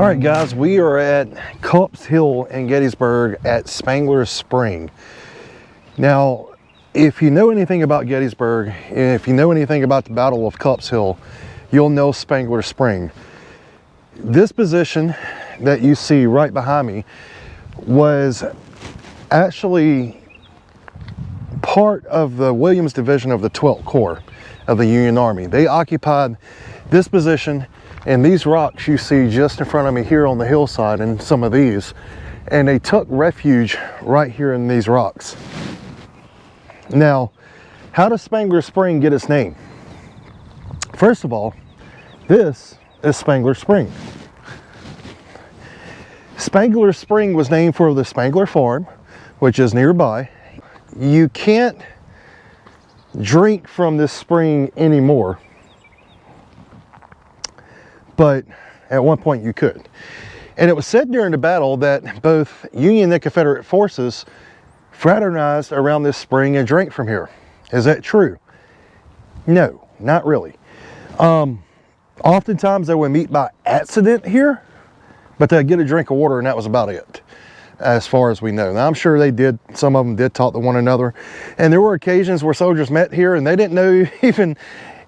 All right, guys, we are at Culp's Hill in Gettysburg at Spangler's Spring. Now, if you know anything about Gettysburg, if you know anything about the Battle of Culp's Hill, you'll know Spangler's Spring. This position that you see right behind me was actually part of the Williams Division of the 12th Corps of the Union Army. They occupied this position and these rocks you see just in front of me here on the hillside, and some of these, and they took refuge right here in these rocks. Now, how does Spangler's Spring get its name? First of all, this is Spangler's Spring. Spangler's Spring was named for the Spangler Farm, which is nearby. You can't drink from this spring anymore, but at one point you could. And it was said during the battle that both Union and Confederate forces fraternized around this spring and drank from here. Is that true? No, not really. Oftentimes they would meet by accident here, but they'd get a drink of water and that was about it, as far as we know. Now, I'm sure they did, some of them did talk to one another. And there were occasions where soldiers met here and they didn't know even,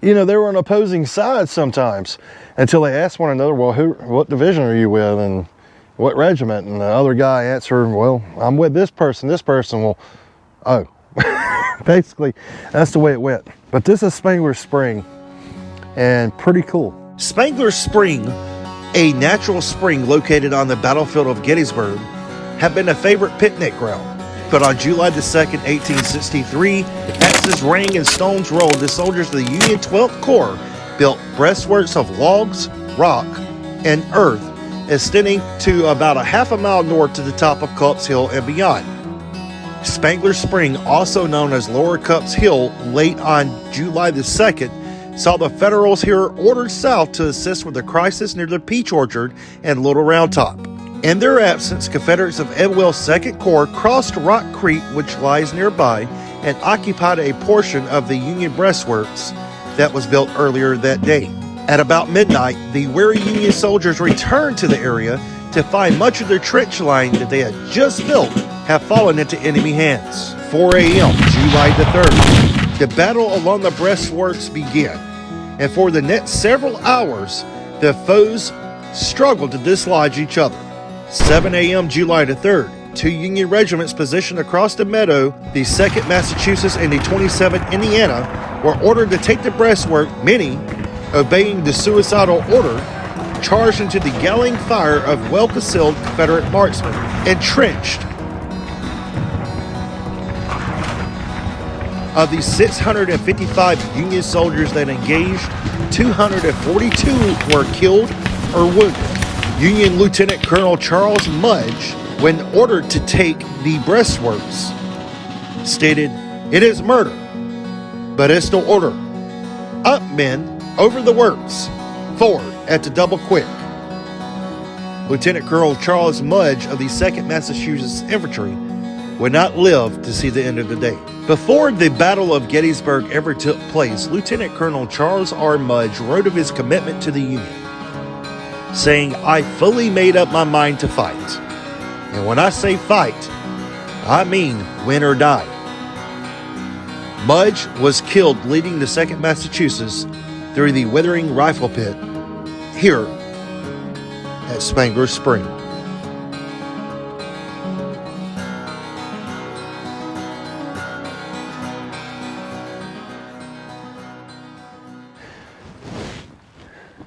you know, they were on opposing sides sometimes until they asked one another, well, what division are you with and what regiment? And the other guy answered, well, I'm with this person, well, oh. Basically, that's the way it went. But this is Spangler's Spring, and pretty cool. Spangler's Spring, a natural spring located on the battlefield of Gettysburg, had been a favorite picnic ground. But on July the 2nd, 1863, axes rang and stones rolled. The soldiers of the Union 12th Corps built breastworks of logs, rock, and earth, extending to about a half a mile north to the top of Culp's Hill and beyond. Spangler's Spring, also known as Lower Culp's Hill, late on July the 2nd, saw the Federals here ordered south to assist with the crisis near the Peach Orchard and Little Round Top. In their absence, Confederates of Edwell's 2nd Corps crossed Rock Creek, which lies nearby, and occupied a portion of the Union breastworks that was built earlier that day. At about midnight, the weary Union soldiers returned to the area to find much of their trench line that they had just built have fallen into enemy hands. 4 a.m., July the 3rd, the battle along the breastworks began, and for the next several hours, the foes struggled to dislodge each other. 7 a.m., July the 3rd, two Union regiments positioned across the meadow, the 2nd Massachusetts and the 27th Indiana, were ordered to take the breastwork. Many, obeying the suicidal order, charged into the galling fire of well-concealed Confederate marksmen, entrenched. Of the 655 Union soldiers that engaged, 242 were killed or wounded. Union Lieutenant Colonel Charles Mudge, when ordered to take the breastworks, stated, "It is murder, but it's no order. Up, men, over the works, forward at the double quick." Lieutenant Colonel Charles Mudge of the 2nd Massachusetts Infantry would not live to see the end of the day. Before the Battle of Gettysburg ever took place, Lieutenant Colonel Charles R. Mudge wrote of his commitment to the Union, saying, "I fully made up my mind to fight. And when I say fight, I mean win or die." Mudge was killed leading the 2nd Massachusetts through the withering rifle pit here at Spangler's Spring.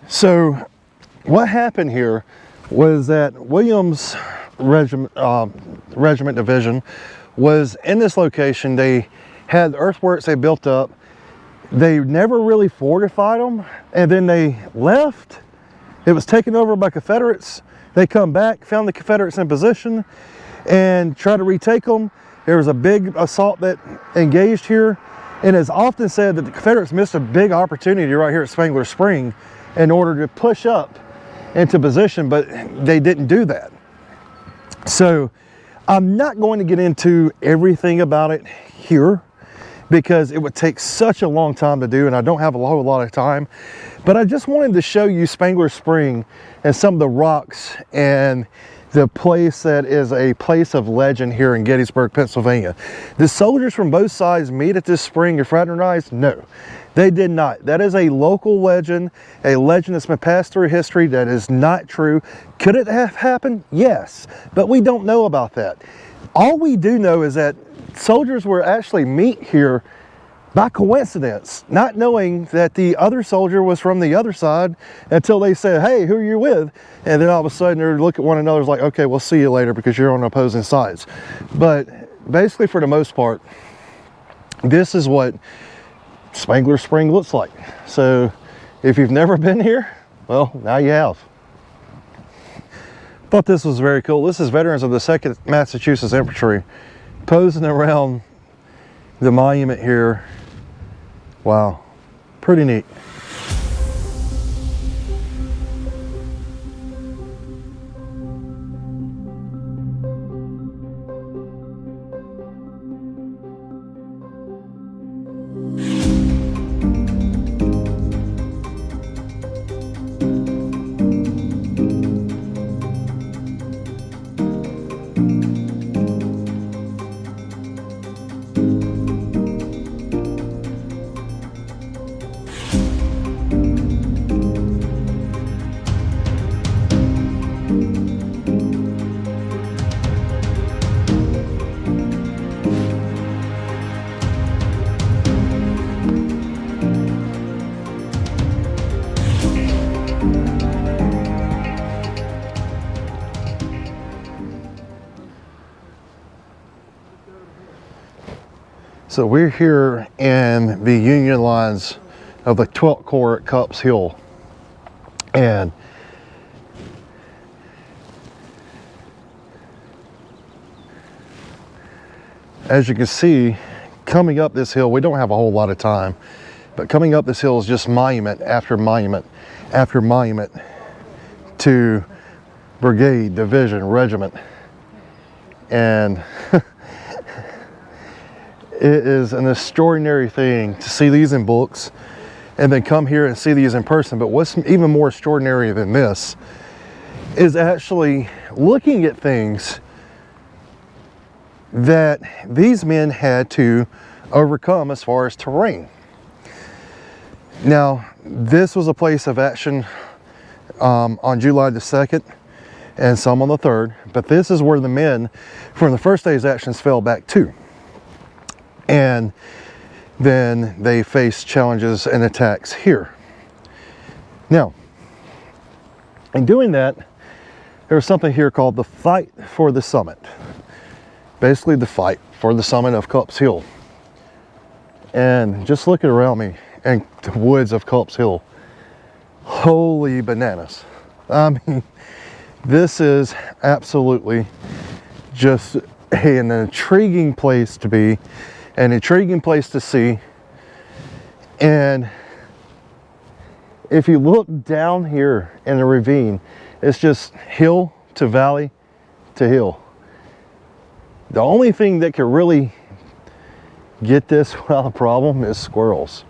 So what happened here was that Williams Regiment Division was in this location. They had earthworks they built up. They never really fortified them, and then they left. It was taken over by Confederates. They come back, found the Confederates in position, and tried to retake them. There was a big assault that engaged here, and it's often said that the Confederates missed a big opportunity right here at Spangler's Spring in order to push up into position, but they didn't do that. So I'm not going to get into everything about it here because it would take such a long time to do, and I don't have a whole lot of time. But I just wanted to show you Spangler Spring and some of the rocks and the place that is a place of legend here in Gettysburg, Pennsylvania. The soldiers from both sides meet at this spring and fraternize? No, they did not. That is a local legend, a legend that's been passed through history that is not true. Could it have happened? Yes, but we don't know about that. All we do know is that soldiers were actually meet here by coincidence, not knowing that the other soldier was from the other side until they said, hey, who are you with? And then all of a sudden they look at one another like, okay, we'll see you later because you're on opposing sides. But basically, for the most part, this is what Spangler Spring looks like. So if you've never been here, well, now you have. Thought this was very cool. This is veterans of the 2nd Massachusetts Infantry posing around the monument here. Wow, pretty neat. So we're here in the Union lines of the 12th Corps at Culp's Hill. And as you can see, coming up this hill, we don't have a whole lot of time, but coming up this hill is just monument after monument after monument to brigade, division, regiment. And it is an extraordinary thing to see these in books and then come here and see these in person. But what's even more extraordinary than this is actually looking at things that these men had to overcome as far as terrain. Now, this was a place of action on July the 2nd and some on the 3rd, but this is where the men from the first day's actions fell back to. And then they faced challenges and attacks here. Now, in doing that, there was something here called the Fight for the Summit. Basically, the fight for the summit of Culp's Hill. And just looking around me and the woods of Culp's Hill, holy bananas. I mean, this is absolutely just an intriguing place to be, an intriguing place to see. And if you look down here in the ravine, it's just hill to valley to hill. The only thing that could really get this without a problem is squirrels.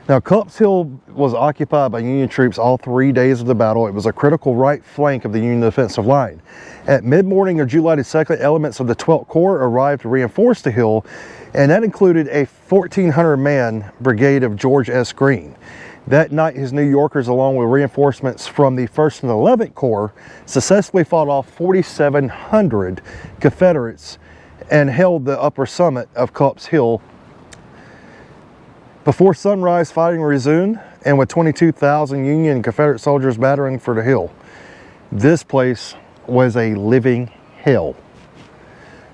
Now, Culp's Hill was occupied by Union troops all 3 days of the battle. It was a critical right flank of the Union defensive line. At mid-morning of July 2nd, elements of the 12th Corps arrived to reinforce the hill, and that included a 1,400-man brigade of George S. Greene. That night, his New Yorkers, along with reinforcements from the 1st and 11th Corps, successfully fought off 4,700 Confederates and held the upper summit of Culp's Hill. Before sunrise, fighting resumed, and with 22,000 Union and Confederate soldiers battering for the hill, this place was a living hell.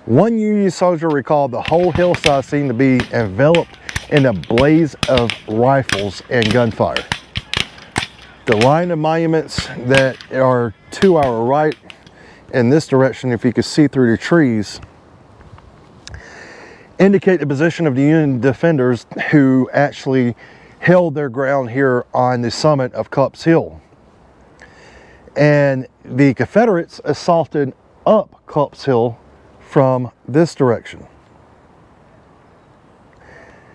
One Union soldier recalled the whole hillside seemed to be enveloped in a blaze of rifles and gunfire. The line of monuments that are to our right in this direction, if you could see through the trees, indicate the position of the Union defenders who actually held their ground here on the summit of Culp's Hill. And the Confederates assaulted up Culp's Hill from this direction.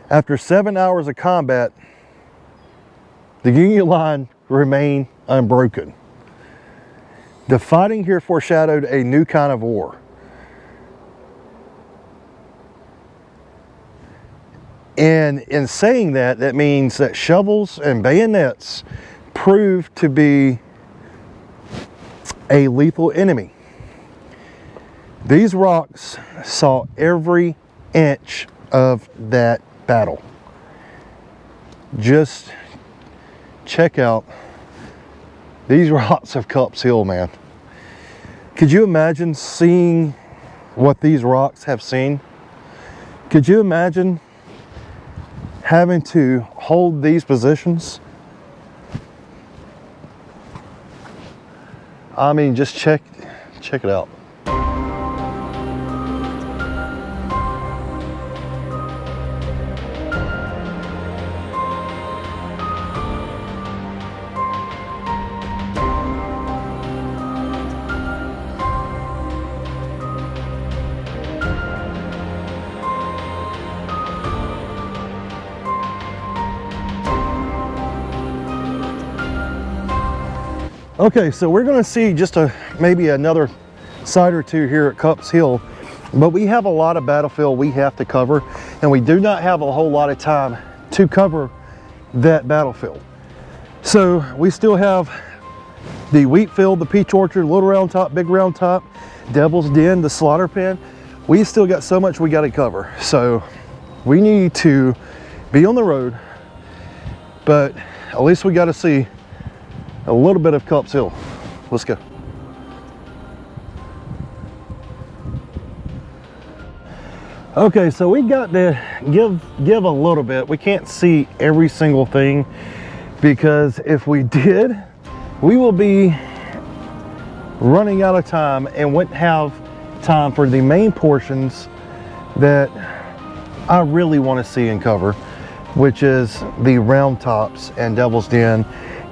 After 7 hours of combat, the Union line remained unbroken. The fighting here foreshadowed a new kind of war. And in saying that, that means that shovels and bayonets proved to be a lethal enemy. These rocks saw every inch of that battle. Just check out these rocks of Culp's Hill, man. Could you imagine seeing what these rocks have seen? Could you imagine having to hold these positions? I mean, just check it out. Okay, so we're going to see just maybe another side or two here at Culp's Hill, but we have a lot of battlefield we have to cover, and we do not have a whole lot of time to cover that battlefield. So we still have the wheat field, the peach orchard, Little Round Top, Big Round Top, Devil's Den, the slaughter pen. We still got so much we got to cover. So we need to be on the road, but at least we got to see a little bit of Culp's Hill. Let's go. Okay, so we got to give a little bit. We can't see every single thing, because if we did, we will be running out of time and wouldn't have time for the main portions that I really want to see and cover, which is the Round Tops and Devil's Den.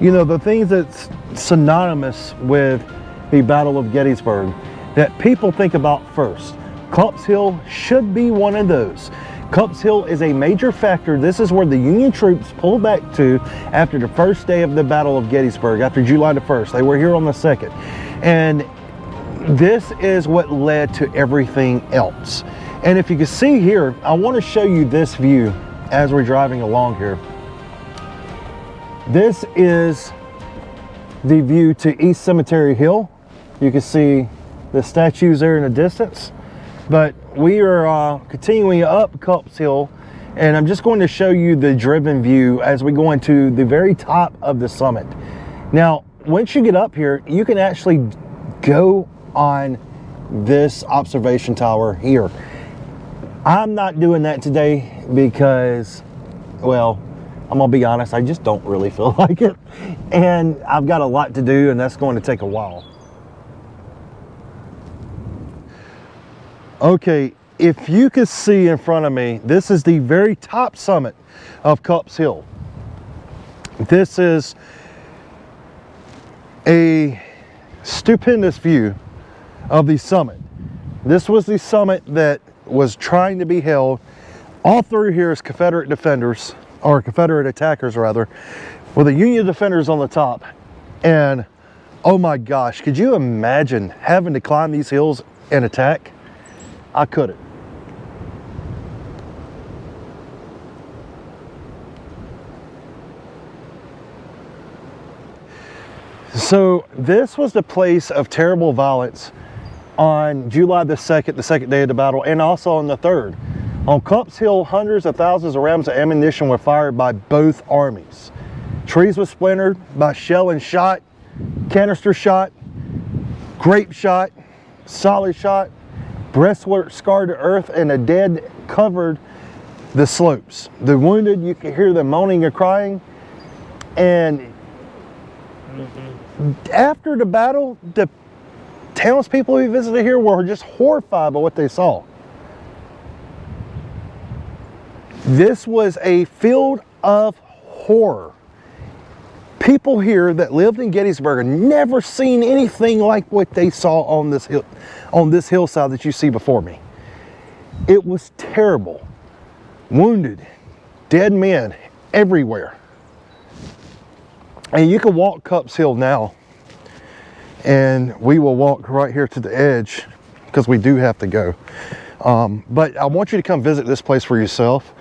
You know, the things that's synonymous with the Battle of Gettysburg that people think about first. Culp's Hill should be one of those. Culp's Hill is a major factor. This is where the Union troops pulled back to after the first day of the Battle of Gettysburg, after July the 1st. They were here on the 2nd. And this is what led to everything else. And if you can see here, I want to show you this view as we're driving along here. This is the view to East Cemetery Hill. You can see the statues there in the distance. But we are continuing up Culp's Hill, and I'm just going to show you the driven view as we go into the very top of the summit. Now, once you get up here, you can actually go on this observation tower here. I'm not doing that today because, well, I'm gonna be honest, I just don't really feel like it. And I've got a lot to do, and that's going to take a while. Okay, if you could see in front of me, this is the very top summit of Culp's Hill. This is a stupendous view of the summit. This was the summit that was trying to be held. All through here is Confederate defenders, or Confederate attackers rather, with the Union defenders on the top. And oh my gosh, could you imagine having to climb these hills and attack? I couldn't. So this was the place of terrible violence on July the 2nd, the second day of the battle, and also on the 3rd. On Culp's Hill, hundreds of thousands of rounds of ammunition were fired by both armies. Trees were splintered by shell and shot, canister shot, grape shot, solid shot, breastwork scarred to earth, and the dead covered the slopes. The wounded, you could hear them moaning and crying. And after the battle, the townspeople who visited here were just horrified by what they saw. This was a field of horror. People here that lived in Gettysburg had never seen anything like what they saw on this hill, on this hillside that you see before me. It was terrible. Wounded, dead men everywhere. And you can walk Culp's Hill now, and we will walk right here to the edge because we do have to go. But I want you to come visit this place for yourself.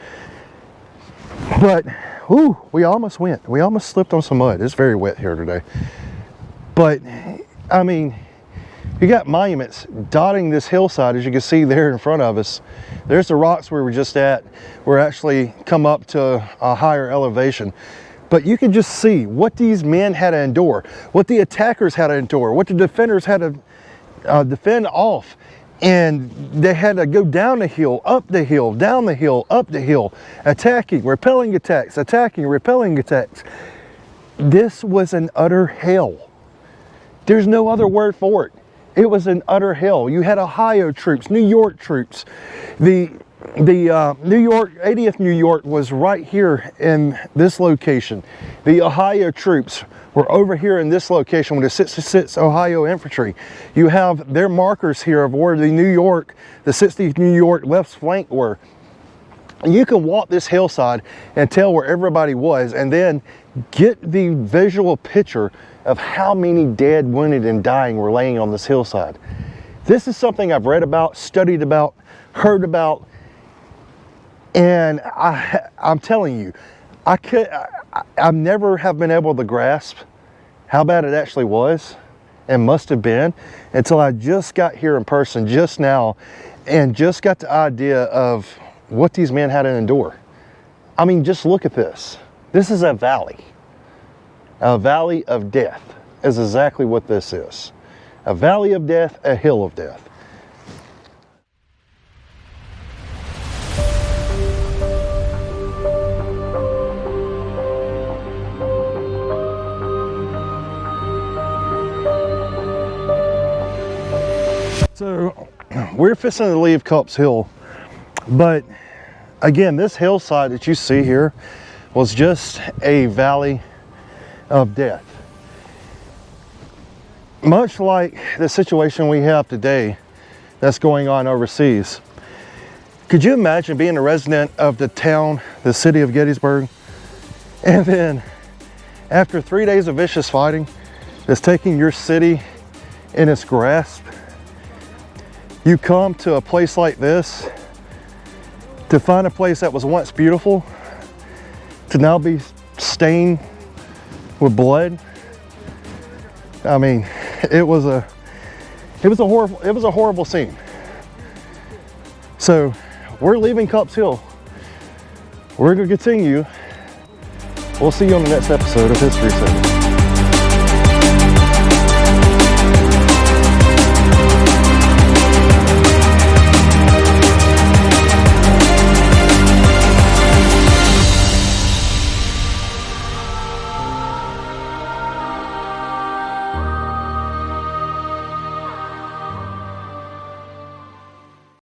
But ooh, we almost went. We almost slipped on some mud. It's very wet here today. But I mean, you got monuments dotting this hillside, as you can see there in front of us. There's the rocks we were just at. We're actually come up to a higher elevation. But you can just see what these men had to endure, what the attackers had to endure, what the defenders had to defend off. And they had to go down the hill, up the hill, down the hill, up the hill, attacking, repelling attacks, attacking, repelling attacks. This was an utter hell. There's no other word for it. It was an utter hell. You had Ohio troops, New York troops. The New York, 80th New York was right here in this location. The Ohio troops were over here in this location with the 66th Ohio Infantry. You have their markers here of where the 60th New York left flank were. You can walk this hillside and tell where everybody was, and then get the visual picture of how many dead, wounded, and dying were laying on this hillside. This is something I've read about, studied about, heard about, and I'm telling you, I never have been able to grasp how bad it actually was and must have been until I just got here in person just now and just got the idea of what these men had to endure. I mean, just look at this. This is a valley. A valley of death is exactly what this is. A valley of death, a hill of death. So we're fixing to leave Culp's Hill, but again, this hillside that you see here was just a valley of death. Much like the situation we have today that's going on overseas. Could you imagine being a resident of the town, the city of Gettysburg, and then after 3 days of vicious fighting that's taking your city in its grasp, you come to a place like this to find a place that was once beautiful to now be stained with blood? I mean, it was a horrible scene. So we're leaving Culp's Hill. We're going to continue. We'll see you on the next episode of History 7.